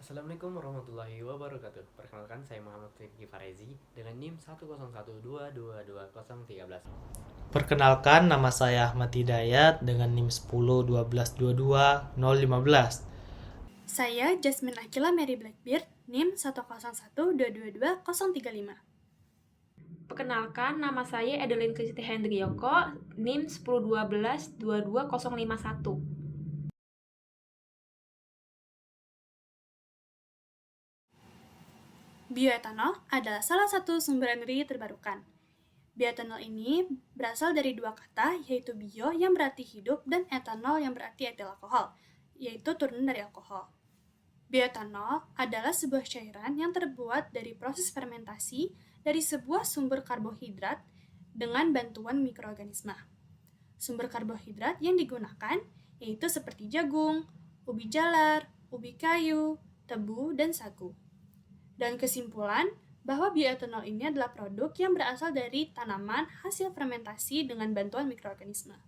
Assalamualaikum warahmatullahi wabarakatuh. Perkenalkan, saya Muhammad Fikri Farezi dengan NIM 101222013. Perkenalkan, nama saya Ahmad Hidayat dengan NIM 10 12 22 015. Saya Jasmine Akila Mary Blackbeard, NIM 10122220035. Perkenalkan, nama saya Adeline Kristi Hendrioko, NIM 1012-22051. Bioetanol adalah salah satu sumber energi terbarukan. Bioetanol ini berasal dari dua kata, yaitu bio yang berarti hidup dan etanol yang berarti etil alkohol, yaitu turunan dari alkohol. Bioetanol adalah sebuah cairan yang terbuat dari proses fermentasi dari sebuah sumber karbohidrat dengan bantuan mikroorganisme. Sumber karbohidrat yang digunakan yaitu seperti jagung, ubi jalar, ubi kayu, tebu, dan sagu. Dan kesimpulan bahwa bioetanol ini adalah produk yang berasal dari tanaman hasil fermentasi dengan bantuan mikroorganisme.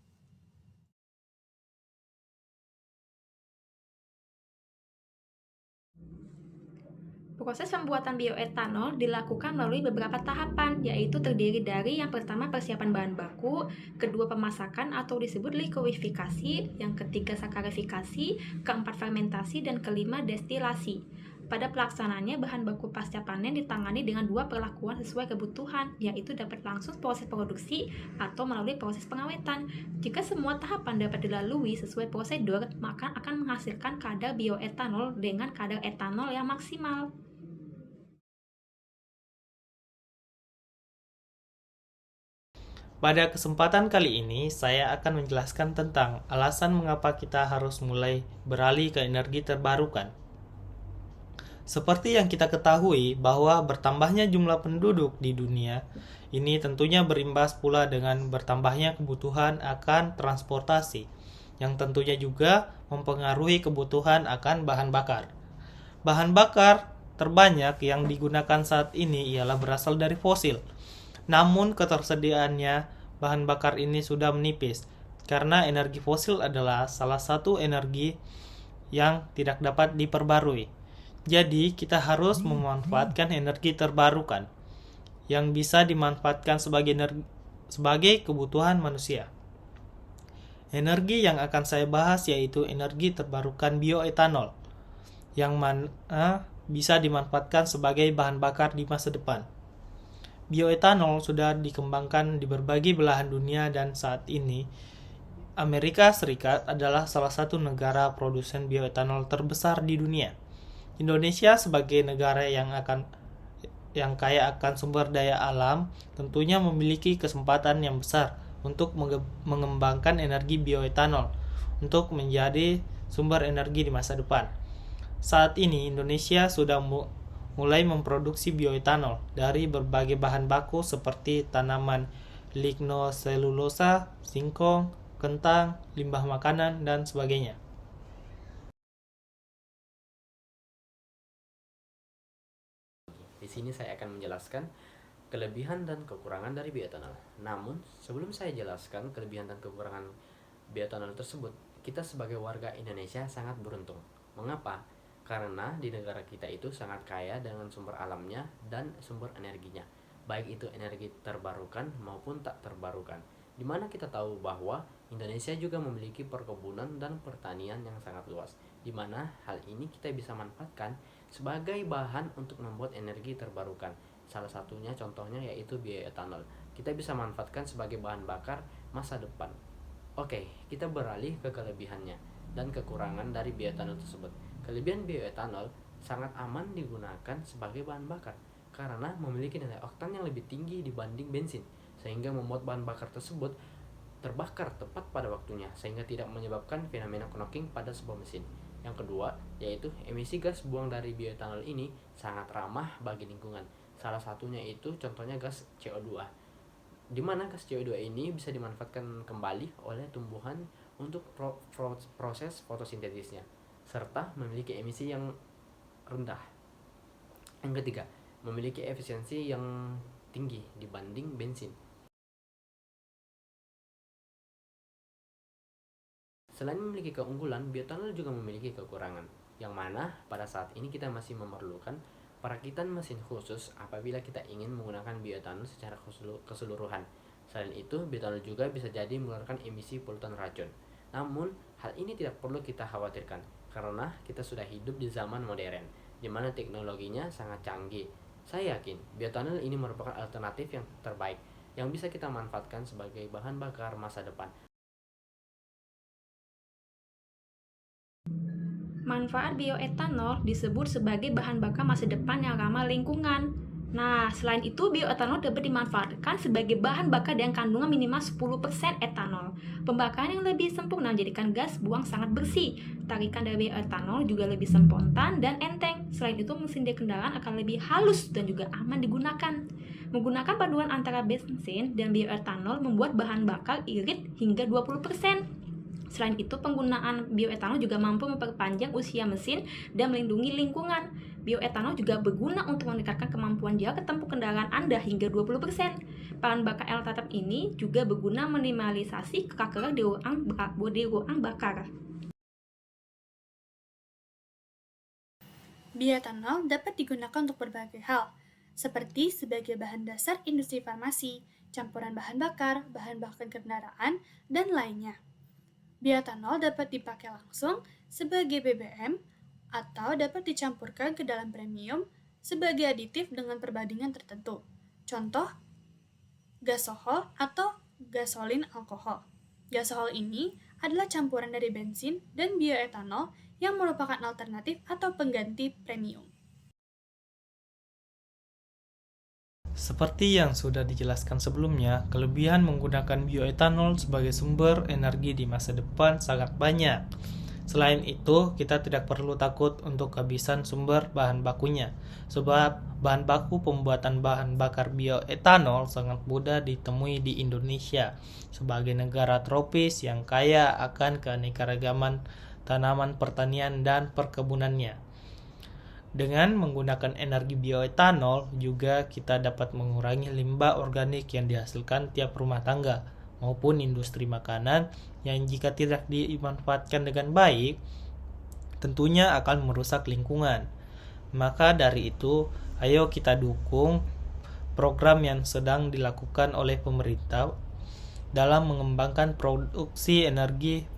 Proses pembuatan bioetanol dilakukan melalui beberapa tahapan, yaitu terdiri dari yang pertama persiapan bahan baku, kedua pemasakan atau disebut likuidifikasi, yang ketiga sakarifikasi, keempat fermentasi, dan kelima destilasi. Pada pelaksanaannya, bahan baku pasca panen ditangani dengan dua perlakuan sesuai kebutuhan, yaitu dapat langsung proses produksi atau melalui proses pengawetan. Jika semua tahapan dapat dilalui sesuai prosedur, maka akan menghasilkan kadar bioetanol dengan kadar etanol yang maksimal. Pada kesempatan kali ini, saya akan menjelaskan tentang alasan mengapa kita harus mulai beralih ke energi terbarukan. Seperti yang kita ketahui bahwa bertambahnya jumlah penduduk di dunia, ini tentunya berimbas pula dengan bertambahnya kebutuhan akan transportasi, yang tentunya juga mempengaruhi kebutuhan akan bahan bakar. Bahan bakar terbanyak yang digunakan saat ini ialah berasal dari fosil. Namun ketersediaannya bahan bakar ini sudah menipis karena energi fosil adalah salah satu energi yang tidak dapat diperbarui. Jadi kita harus memanfaatkan energi terbarukan yang bisa dimanfaatkan sebagai kebutuhan manusia. Energi yang akan saya bahas yaitu energi terbarukan bioetanol yang mana bisa dimanfaatkan sebagai bahan bakar di masa depan. Bioetanol sudah dikembangkan di berbagai belahan dunia dan saat ini Amerika Serikat adalah salah satu negara produsen bioetanol terbesar di dunia. Indonesia sebagai negara yang kaya akan sumber daya alam tentunya memiliki kesempatan yang besar untuk mengembangkan energi bioetanol untuk menjadi sumber energi di masa depan. Saat ini Indonesia sudah mulai memproduksi bioetanol dari berbagai bahan baku seperti tanaman lignoselulosa, singkong, kentang, limbah makanan, dan sebagainya. Di sini saya akan menjelaskan kelebihan dan kekurangan dari bioetanol. Namun, sebelum saya jelaskan kelebihan dan kekurangan bioetanol tersebut, kita sebagai warga Indonesia sangat beruntung. Mengapa? Karena di negara kita itu sangat kaya dengan sumber alamnya dan sumber energinya, baik itu energi terbarukan maupun tak terbarukan. Di mana kita tahu bahwa Indonesia juga memiliki perkebunan dan pertanian yang sangat luas, di mana hal ini kita bisa manfaatkan sebagai bahan untuk membuat energi terbarukan. Salah satunya contohnya yaitu bioetanol. Kita bisa manfaatkan sebagai bahan bakar masa depan. Oke, kita beralih ke kelebihannya dan kekurangan dari bioetanol tersebut. Kelebihan bioetanol sangat aman digunakan sebagai bahan bakar karena memiliki nilai oktan yang lebih tinggi dibanding bensin, sehingga membuat bahan bakar tersebut terbakar tepat pada waktunya sehingga tidak menyebabkan fenomena knocking pada sebuah mesin. Yang kedua, yaitu emisi gas buang dari bioetanol ini sangat ramah bagi lingkungan. Salah satunya itu contohnya gas CO2, di mana gas CO2 ini bisa dimanfaatkan kembali oleh tumbuhan untuk proses fotosintetisnya, serta memiliki emisi yang rendah. Yang ketiga, memiliki efisiensi yang tinggi dibanding bensin. Selain memiliki keunggulan, bioetanol juga memiliki kekurangan. yang mana pada saat ini kita masih memerlukan perakitan mesin khusus apabila kita ingin menggunakan bioetanol secara keseluruhan. Selain itu, bioetanol juga bisa jadi mengeluarkan emisi polutan racun. Namun, hal ini tidak perlu kita khawatirkan karena kita sudah hidup di zaman modern, di mana teknologinya sangat canggih. Saya yakin bioetanol ini merupakan alternatif yang terbaik yang bisa kita manfaatkan sebagai bahan bakar masa depan. Manfaat bioetanol disebut sebagai bahan bakar masa depan yang ramah lingkungan. Nah, selain itu bioetanol dapat dimanfaatkan sebagai bahan bakar dengan kandungan minimal 10% etanol. Pembakaran yang lebih sempurna menjadikan gas buang sangat bersih. Tarikan dari bioetanol juga lebih spontan dan enteng. Selain itu, mesin di kendaraan akan lebih halus dan juga aman digunakan. Menggunakan paduan antara bensin dan bioetanol membuat bahan bakar irit hingga 20%. Selain itu, penggunaan bioetanol juga mampu memperpanjang usia mesin dan melindungi lingkungan. Bioetanol juga berguna untuk meningkatkan kemampuan jarak tempuh kendaraan Anda hingga 20%. Bahan bakar alternatif ini juga berguna minimalisasi kekerasan di ruang bakar. Bioetanol dapat digunakan untuk berbagai hal, seperti sebagai bahan dasar industri farmasi, campuran bahan bakar kendaraan, dan lainnya. Bioetanol dapat dipakai langsung sebagai BBM atau dapat dicampurkan ke dalam premium sebagai aditif dengan perbandingan tertentu. Contoh, gasohol atau gasolin alkohol. Gasohol ini adalah campuran dari bensin dan bioetanol yang merupakan alternatif atau pengganti premium. Seperti yang sudah dijelaskan sebelumnya, kelebihan menggunakan bioetanol sebagai sumber energi di masa depan sangat banyak. Selain itu, kita tidak perlu takut untuk kehabisan sumber bahan bakunya, sebab bahan baku pembuatan bahan bakar bioetanol sangat mudah ditemui di Indonesia, sebagai negara tropis yang kaya akan keanekaragaman tanaman pertanian dan perkebunannya. Dengan menggunakan energi bioetanol, juga kita dapat mengurangi limbah organik yang dihasilkan tiap rumah tangga maupun industri makanan yang jika tidak dimanfaatkan dengan baik, tentunya akan merusak lingkungan. Maka dari itu, ayo kita dukung program yang sedang dilakukan oleh pemerintah dalam mengembangkan produksi energi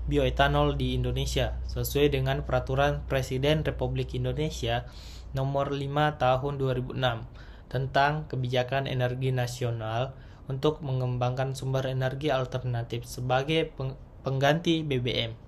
bioetanol di Indonesia sesuai dengan Peraturan Presiden Republik Indonesia Nomor 5 Tahun 2006 tentang Kebijakan Energi Nasional untuk mengembangkan sumber energi alternatif sebagai pengganti BBM.